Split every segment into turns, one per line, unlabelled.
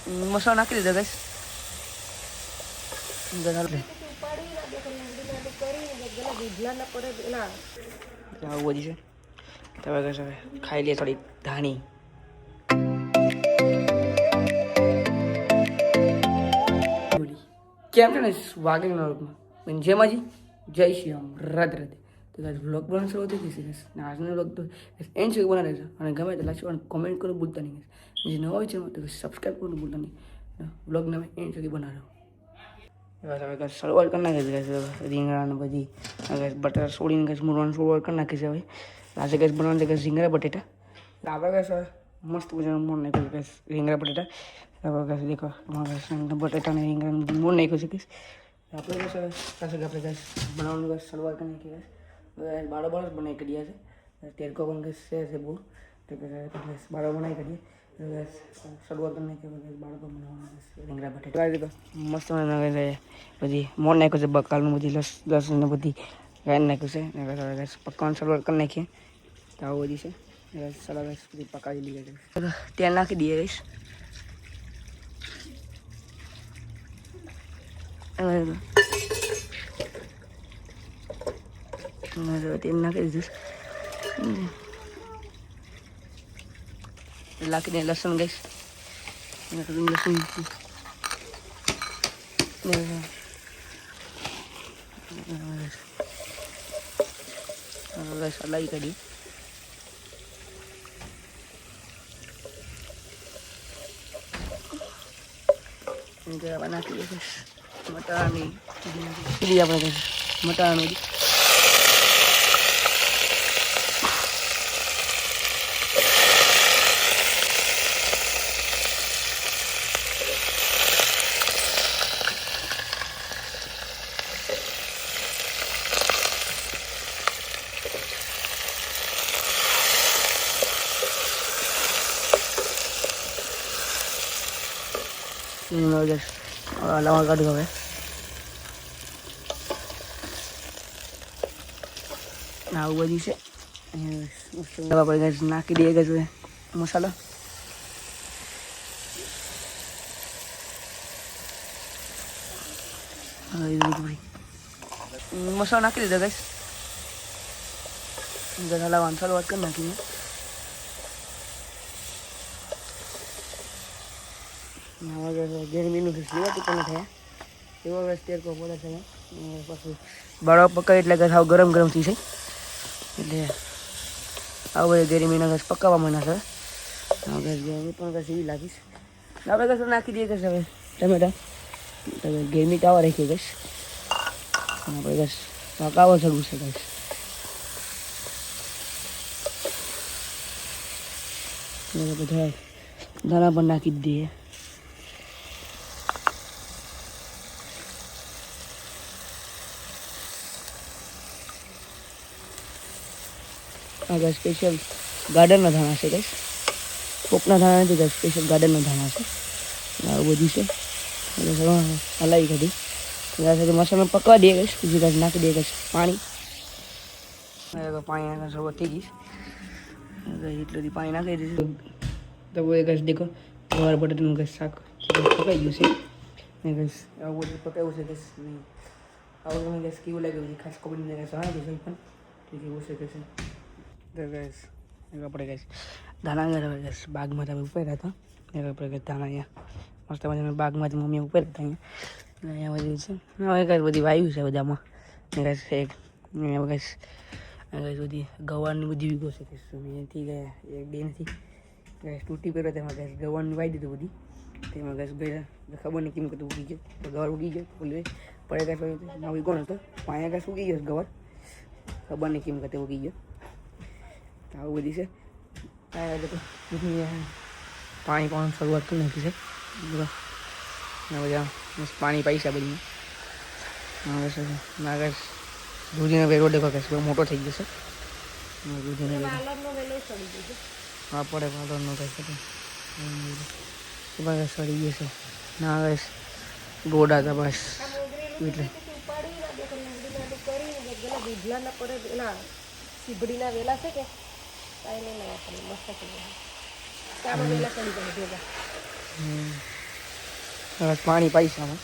મસાલો નાખી દીધો ગાઈસ. આવું બધી છે. તો હવે ગાઈસ હવે ખાઈ લઈએ થોડી ધાણી. કેમ છે ને વાગીના રૂપમાં જેમાજી જય શ્રી રામ રાધે રાધે. તો ગાઈસ વ્લોગ બનાવવાનું શરૂ થઈ જશે ગાઈસ. આજનો વ્લોગ તો એન્ડ સુધી બનાવી રહેજો અને ગમે તો લાઈક અને કોમેન્ટ કરવાનું ભૂલતા નહીં ગાઈસ. જે નવા હોય છે તો સબસ્ક્રાઈબ કરવાનું ભૂલતા નહીં. વ્લોગને એન્ડ સુધી બનાવજો. હવે ગાઈસ શરૂઆત કરી નાખી ગાઈસ. રીંગણા ને બધી ગાઈસ બટાટા છોડીને ગાઈસ મૂળવાનું શરૂઆત કરી નાખી છે. હવે આજે ગાઈસ બનાવવાનું છે ગાઈસ રીંગણા બટેટા. આપણે ગાઈસ મસ્ત મજાનું મૂળ નાખ્યું ગાઈસ રીંગણા બટેટા. હવે ગાઈસ દેખો બટેટા ને રીંગણા મૂળ નાખ્યું છે ગાઈસ. આપણે ગાઈસ સાથે આપણે ગાઈસ બનાવવાનું ગાઈસ શરૂઆત કરી નાખી ગાઈસ. હવે બાળો બાળો બનાવી કાઢ્યા છે. તેરકો પણ ગાઈસ છે બહુ તો ગાઈસ બાળો બનાવી કાઢીએ. ગાઈસ શરૂઆત કરી નાખી ગાઈસ બાળકો બનાવવાનું રીંગણા બટેટા. મસ્ત બધી મોર નાખ્યું છે બકાલનું બધી લસણ ને બધી ગાય નાખ્યું છે. ગાઈસ પકવાનું શરૂઆત કરી નાખીએ. તો આવું બધી છે. ચાલો ગાઈસ બધી પકાવી લઈએ. તેલ નાખી દઈએ ગાઈસ. તેલ નાખી દીધું. નાખીને લસણ ગાઈસ લસણ હલાવી કાઢી. નાખી દઈએ મટારાની સીધી આપણે મટારાનું લાવવા કાઢ્યું. હવે આવું બધું છે. આપણે નાખી દઈએ ગેસ મસાલો. મસાલો નાખી દીધો ગેસ. હલાવવાનું શરૂઆત કરી નાખીએ. ગરમીનું લેવાતું પણ થયા એવો વેસ તેરકો પડે છે. પછી બાળો પકાય એટલે કે સાવ ગરમ ગરમ થઈ જાય એટલે આવું બધું ગરમીના ઘાસ પકાવવા માંડ્યા છે. ઘાસ ગરમી પણ ઘાસ એવી લાગીશ. આપણે ઘાસ નાખી દઈએ ઘાસ હવે ટમેટા. ગરમી તાવા રાખીએ ઘાસ. આપણે ઘાસ પકાવવા ચડવું છે ઘાસ. બધા દાણા પણ નાખી જ દઈએ. આ સ્પેશિયલ ગાર્ડનના ધાણા છે ગાઈસ. કોકના ધાણા નથી ગાઈસ, સ્પેશિયલ ગાર્ડનના ધાણા છે. આવું બધું છે. હલાવી કાઢી સાથે મસાલો પકવા દઈએ ગાઈસ. બીજી ગાઈસ નાખી દઈએ ગાઈસ પાણી. પાણી નાખવા શરૂઆત થઈ ગઈ. એટલું પાણી નાખી દીધું તો એ ગાઈસ દેખો ગવાર બટાટાનું ગાઈસ શાક પકાઈ ગયું છે. ગાઈસ આવું બધું પકાવ્યું છે ગાઈસ. આવું તમે ગાઈસ કેવું લાગ્યું છે ખાસ કોમેન્ટમાં ગાઈસ જણાવજો પણ ઠીક એવું છે ગાઈસ. તો ગાઈસ આપણે ગાઈસ ધાણા ગયા ગાઈસ બાગમાં તમે ઉપાડ્યા હતા. આપણે ગાઈસ ધાણા અહીંયા મસ્ત મજાના બાગમાંથી મમ્મી ઉપાડ્યા હતા. અહીંયા બધું છે. હવે ગાઈસ બધી વાયુ છે બધામાં. ગાઈસ એક ગાઈસ બધી ગવારની બધી વીગો છે ગાઈસ. એથી ગયા એક બે નથી ગાઈસ તૂટી પડ્યો. તેમાં ગાઈસ ગવારની વાઈ દીધું બધી. તેમાં ગાઈસ ગયા ખબર નહીં કેમ કતું ઉગી ગયો. ગવાર ઉગી ગયો બોલે પડે ગાઈસ નવી કોણ હતો પાયા ગાઈસ ઉગી ગયો ગવાર. ખબર નહીં કેમ કતે ઉગી ગયો. આવું બધી છે. પાણી પણ શરૂઆત કરી નાખી છે. બધા પાણી પાઈ છે બધી. ના ગાઈસ દૂધીનો વેરો દેખો ગાઈસ મોટો થઈ ગયો છે. દૂધીનો વેરો હા પડે પાલરનો ગાઈસ સડી ગયો છે. ના ગાઈસ ગોડા હતા બસ એટલે
સીબડીના વેલા છે કે કાંઈ નહીં મસ્ત થઈ જાય. ચાલો વેલા ચડી જાય ભેગા.
હવે પાણી પાઈશ આમાં.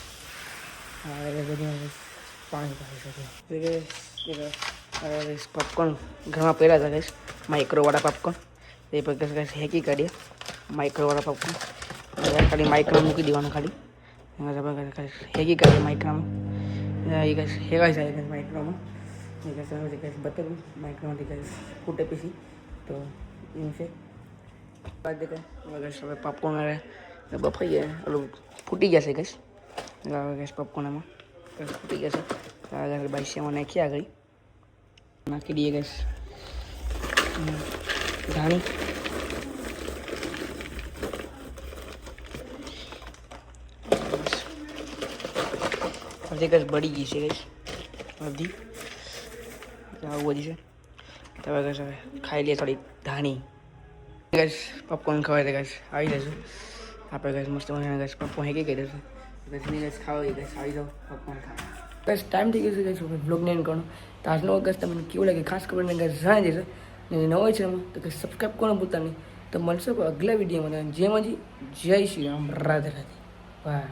હા એટલે બધું પાણી પાઈ શકે. પોપકોર્ન ઘરમાં પહેલા હતા ગઈશ, માઇક્રોવાળા પોપકોર્ન. એ પર ગેસ હેકી કાઢીએ માઇક્રોવાળા પોપકોર્ન. ખાલી માઇક્રો મૂકી દેવાનું, ખાલી હેકી કાઢીએ માઇક્રોમાં. એ ગેસ હેવાય જાય માઇક્રોમાં. એ ગેસ બતાવું માઇક્રોમાંથી ગેસ ફૂટે પીસી તો એમ છે. બાદ ગેસ હવે પોપકોર્ન બફાઈ જાય, ઓલું ફૂટી જશે ગેસ. ગેસ પોપકોર્નમાં ફૂટી જશે. આગળ બાઈસેમાં નાખીએ, આગળ નાખી દઈએ ગેસ ધાણી. અડધી ગેસ બળી ગઈ છે ગેસ, અડધી આવું બધી છે. હવે ગેસ હવે ખાઈ લઈએ થોડી ધાણી. ગેસ પોપકોર્ન ખવાય તો ગેસ આવી જશું આપણે. ગેસ મસ્ત મને ગેસ પોપકોર્ન હેકી કહી દઈશું. ગેસની ગેસ ખાવા ગેસ આવી જાઓ પોપકોર્ન ખાવા. ગેસ ટાઈમ થઈ ગયો છે ગેસ બ્લોગને એન્ડ કરવાનો. તો આજનો ગેસ તમને કેવું લાગે ખાસ કરીને ગેસ જણાવી દેશો. ને ન હોય છે એમાં તો ગેસ સબસ્ક્રાઈબ કરવાનું ભૂલતા નહીં. તો મળશે કોઈ અગલા વિડીયોમાં. જેમાં જય શ્રી રામ, રાધે રાધે, બાય.